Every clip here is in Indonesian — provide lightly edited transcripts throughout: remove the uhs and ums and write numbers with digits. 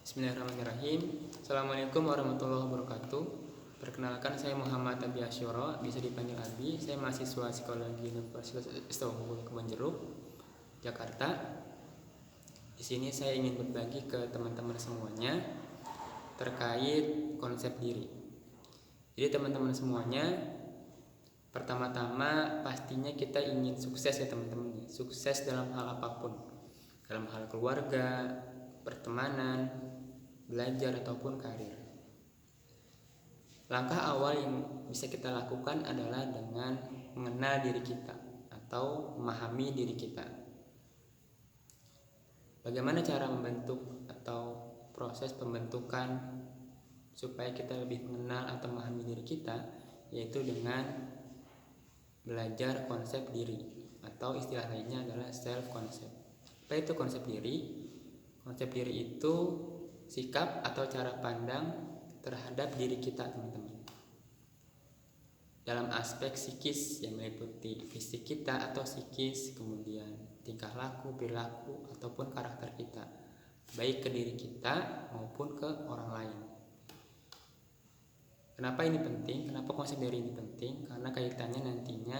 Bismillahirrahmanirrahim. Assalamualaikum warahmatullahi wabarakatuh. Perkenalkan, saya Muhammad Abi Asyura, bisa dipanggil Abi. Saya mahasiswa psikologi Universitas Islam Kebonjeruk, Jakarta. Di sini saya ingin berbagi ke teman-teman semuanya terkait konsep diri. Jadi teman-teman semuanya, pertama-tama pastinya kita ingin sukses ya teman-teman. Sukses dalam hal apapun. Dalam hal keluarga, pertemanan, belajar ataupun karir. Langkah awal yang bisa kita lakukan adalah dengan mengenal diri kita atau memahami diri kita. Bagaimana cara membentuk atau proses pembentukan supaya kita lebih mengenal atau memahami diri kita, yaitu dengan belajar konsep diri atau istilah lainnya adalah self concept. Apa itu konsep diri? Konsep diri itu sikap atau cara pandang terhadap diri kita, teman-teman. Dalam aspek psikis yang meliputi fisik kita atau psikis, kemudian tingkah laku, perilaku, ataupun karakter kita, baik ke diri kita maupun ke orang lain. Kenapa ini penting? Kenapa konsep diri ini penting? Karena kaitannya nantinya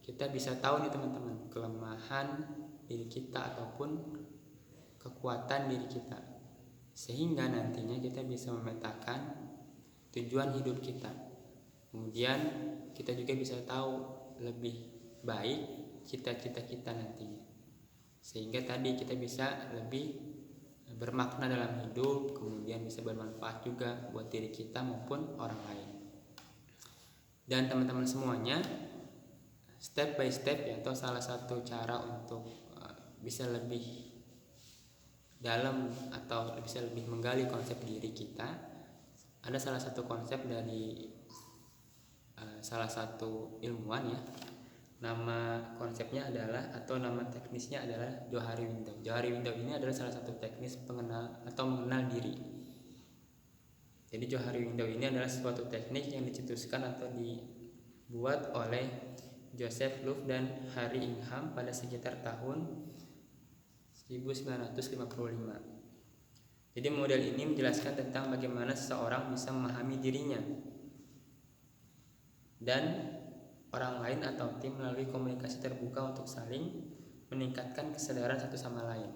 kita bisa tahu nih teman-teman, kelemahan diri kita ataupun kekuatan diri kita, sehingga nantinya kita bisa memetakan tujuan hidup kita. Kemudian kita juga bisa tahu lebih baik cita-cita kita nantinya, sehingga tadi kita bisa lebih bermakna dalam hidup, kemudian bisa bermanfaat juga buat diri kita maupun orang lain. Dan teman-teman semuanya, step by step ya, atau salah satu cara untuk bisa lebih dalam atau bisa lebih menggali konsep diri kita, ada salah satu konsep dari salah satu ilmuwan ya. Nama konsepnya adalah, atau nama teknisnya adalah Johari Window. Johari Window ini adalah salah satu teknis pengenal atau mengenal diri. Jadi Johari Window ini adalah suatu teknik yang dicetuskan atau dibuat oleh Joseph Louf dan Harry Ingham pada sekitar tahun 1955. Jadi model ini menjelaskan tentang bagaimana seseorang bisa memahami dirinya dan orang lain atau tim melalui komunikasi terbuka untuk saling meningkatkan kesadaran satu sama lain.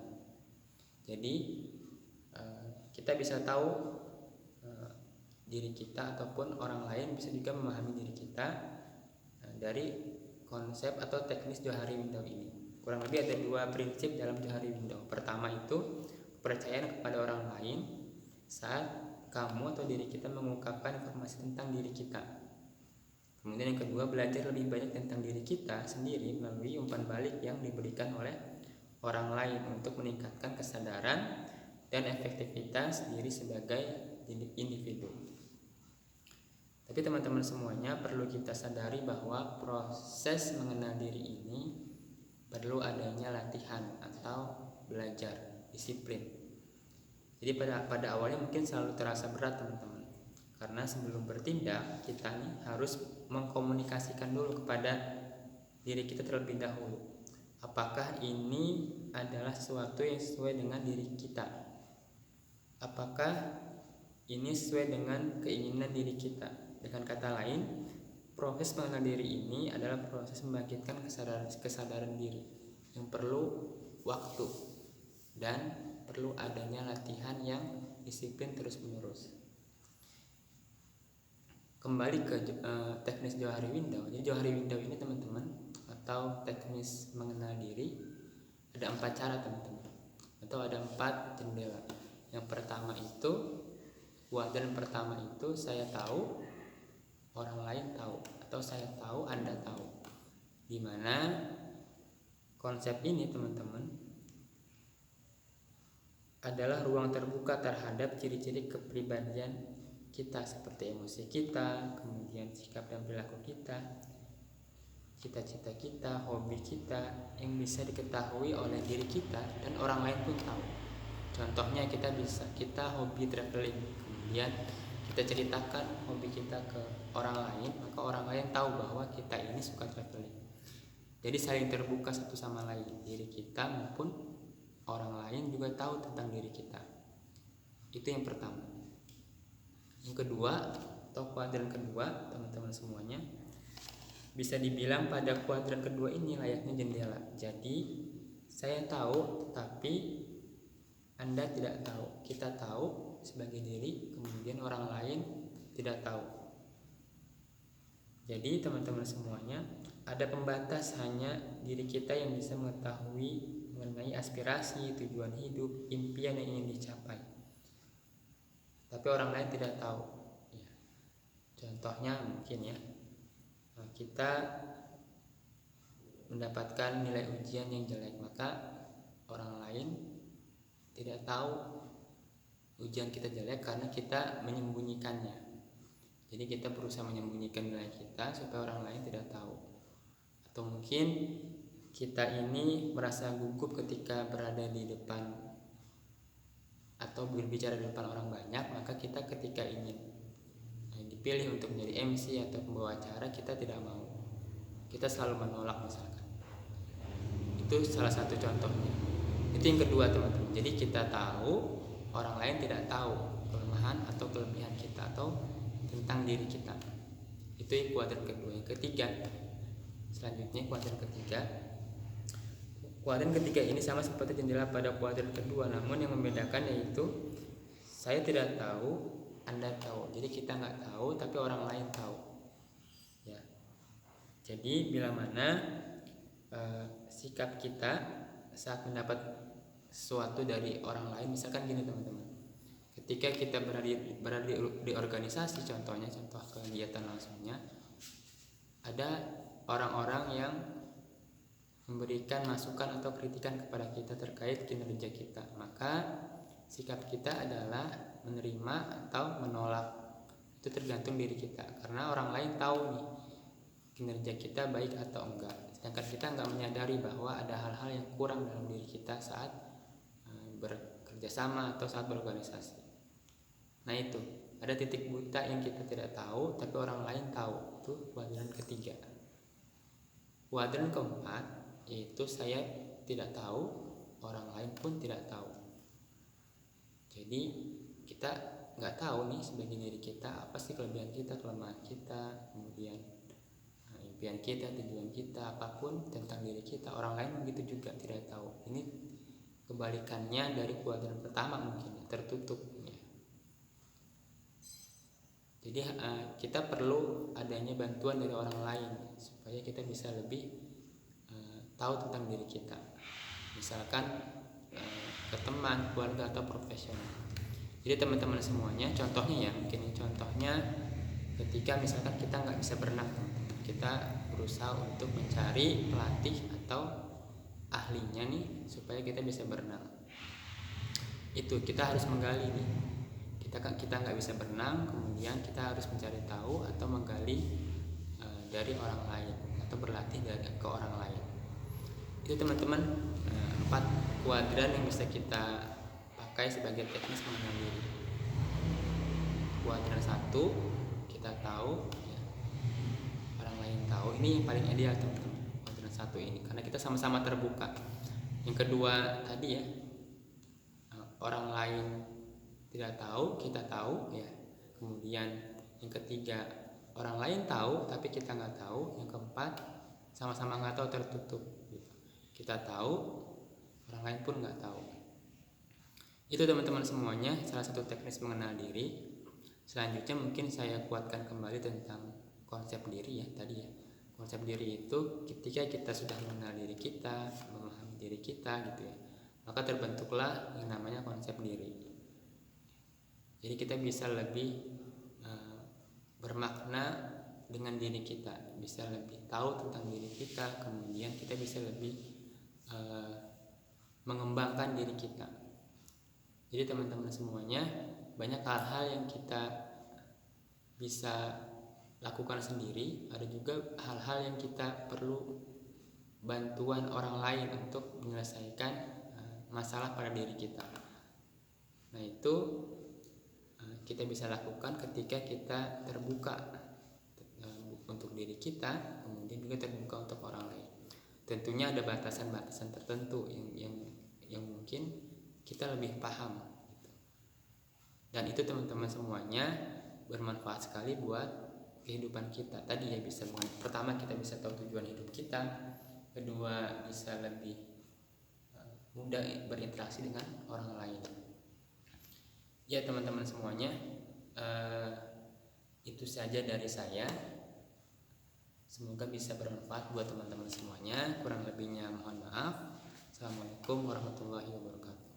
Jadi kita bisa tahu diri kita ataupun orang lain bisa juga memahami diri kita dari konsep atau teknis Johari Window ini. Kurang lebih ada dua prinsip dalam Johari Window. Pertama itu kepercayaan kepada orang lain saat kamu atau diri kita mengungkapkan informasi tentang diri kita. Kemudian yang kedua, belajar lebih banyak tentang diri kita sendiri melalui umpan balik yang diberikan oleh orang lain untuk meningkatkan kesadaran dan efektivitas diri sebagai individu. Tapi teman-teman semuanya, perlu kita sadari bahwa proses mengenal diri ini perlu adanya latihan atau belajar, disiplin. Jadi pada awalnya mungkin selalu terasa berat teman-teman, karena sebelum bertindak kita nih harus mengkomunikasikan dulu kepada diri kita terlebih dahulu. Apakah ini adalah sesuatu yang sesuai dengan diri kita? Apakah ini sesuai dengan keinginan diri kita? Dengan kata lain, proses mengenal diri ini adalah proses membangkitkan kesadaran diri yang perlu waktu dan perlu adanya latihan yang disiplin terus-menerus. Kembali ke teknis Johari Window. Jadi Johari Window ini teman-teman, atau teknis mengenal diri, ada 4 cara teman-teman, atau ada 4 jendela. Yang pertama itu, kuadran pertama itu saya tahu, orang lain tahu, atau saya tahu, Anda tahu. Dimana konsep ini teman-teman adalah ruang terbuka terhadap ciri-ciri kepribadian kita, seperti emosi kita, kemudian sikap dan perilaku kita, cita-cita kita, hobi kita, yang bisa diketahui oleh diri kita dan orang lain pun tahu. Contohnya kita hobi traveling, kemudian kita ceritakan hobi kita ke orang lain, maka orang lain tahu bahwa kita ini suka traveling. Jadi saling terbuka satu sama lain, diri kita maupun orang lain juga tahu tentang diri kita. Itu yang pertama. Yang kedua, atau kuadran kedua, teman-teman semuanya, bisa dibilang pada kuadran kedua ini layaknya jendela. Jadi saya tahu tapi Anda tidak tahu. Kita tahu sebagai diri, kemudian orang lain tidak tahu. Jadi teman-teman semuanya, ada pembatas, hanya diri kita yang bisa mengetahui mengenai aspirasi, tujuan hidup, impian yang ingin dicapai. Tapi orang lain tidak tahu. Ya. Contohnya mungkin ya, kita mendapatkan nilai ujian yang jelek, maka orang lain tidak tahu ujian kita jelek karena kita menyembunyikannya. Jadi kita berusaha menyembunyikan nilai kita supaya orang lain tidak tahu. Atau mungkin kita ini merasa gugup ketika berada di depan atau berbicara di depan orang banyak, maka kita ketika ingin dipilih untuk menjadi MC atau pembawa acara, kita tidak mau. Kita selalu menolak misalkan. Itu salah satu contohnya. Itu yang kedua teman-teman. Jadi kita tahu, orang lain tidak tahu kelemahan atau kelebihan kita atau tentang diri kita. Itu yang kuadran kedua. Yang ketiga, selanjutnya kuadran ketiga. Kuadran ketiga ini sama seperti jendela pada kuadran kedua, namun yang membedakan yaitu saya tidak tahu, Anda tahu. Jadi kita nggak tahu, tapi orang lain tahu. Ya. Jadi bila mana sikap kita saat mendapat sesuatu dari orang lain, misalkan gini teman-teman, ketika kita berada di organisasi, contoh kegiatan langsungnya, ada orang-orang yang memberikan masukan atau kritikan kepada kita terkait kinerja kita, maka sikap kita adalah menerima atau menolak. Itu tergantung diri kita, karena orang lain tahu nih kinerja kita baik atau enggak, sedangkan kita enggak menyadari bahwa ada hal-hal yang kurang dalam diri kita saat bekerja sama atau saat berorganisasi. Nah itu, ada titik buta yang kita tidak tahu tapi orang lain tahu. Itu kuadran ketiga. Kuadran keempat yaitu saya tidak tahu, orang lain pun tidak tahu. Jadi kita nggak tahu nih sebagai diri kita apa sih kelebihan kita, kelemahan kita, kemudian impian kita, tujuan kita, apapun tentang diri kita. Orang lain begitu juga tidak tahu. Ini kebalikannya dari kuadran pertama mungkin ya, tertutup. Jadi kita perlu adanya bantuan dari orang lain supaya kita bisa lebih tahu tentang diri kita. Misalkan ke teman, keluarga atau profesional. Jadi teman-teman semuanya, contohnya ya, mungkin contohnya ketika misalkan kita nggak bisa berenang, kita berusaha untuk mencari pelatih atau ahlinya nih supaya kita bisa berenang. Itu kita harus menggali nih. Kita nggak bisa berenang, kemudian kita harus mencari tahu atau menggali dari orang lain atau berlatih ke orang lain. Itu teman-teman 4 kuadran yang bisa kita pakai sebagai teknis mengenal diri. Kuadran 1 kita tahu, ya, orang lain tahu. Ini yang paling ideal teman-teman, kuadran 1 ini, karena kita sama-sama terbuka. Yang kedua tadi ya, orang lain tidak tahu, kita tahu ya. Kemudian yang ketiga, orang lain tahu tapi kita nggak tahu. Yang keempat, sama-sama nggak tahu, tertutup. Kita tahu, orang lain pun nggak tahu. Itu teman-teman semuanya salah satu teknis mengenal diri. Selanjutnya mungkin saya kuatkan kembali tentang konsep diri ya tadi ya. Konsep diri itu ketika kita sudah mengenal diri kita, memahami diri kita gitu ya, maka terbentuklah yang namanya konsep diri. Jadi kita bisa lebih bermakna dengan diri kita, bisa lebih tahu tentang diri kita, kemudian kita bisa lebih mengembangkan diri kita. Jadi teman-teman semuanya, banyak hal-hal yang kita bisa lakukan sendiri, ada juga hal-hal yang kita perlu bantuan orang lain untuk menyelesaikan masalah pada diri kita. Nah itu kita bisa lakukan ketika kita terbuka untuk diri kita, kemudian juga terbuka untuk orang lain. Tentunya ada batasan-batasan tertentu yang mungkin kita lebih paham. Dan itu teman-teman semuanya bermanfaat sekali buat kehidupan kita. Tadi ya bisa, pertama kita bisa tahu tujuan hidup kita, kedua bisa lebih mudah berinteraksi dengan orang lain. Ya teman-teman semuanya, itu saja dari saya. Semoga bisa bermanfaat buat teman-teman semuanya. Kurang lebihnya mohon maaf. Assalamualaikum warahmatullahi wabarakatuh.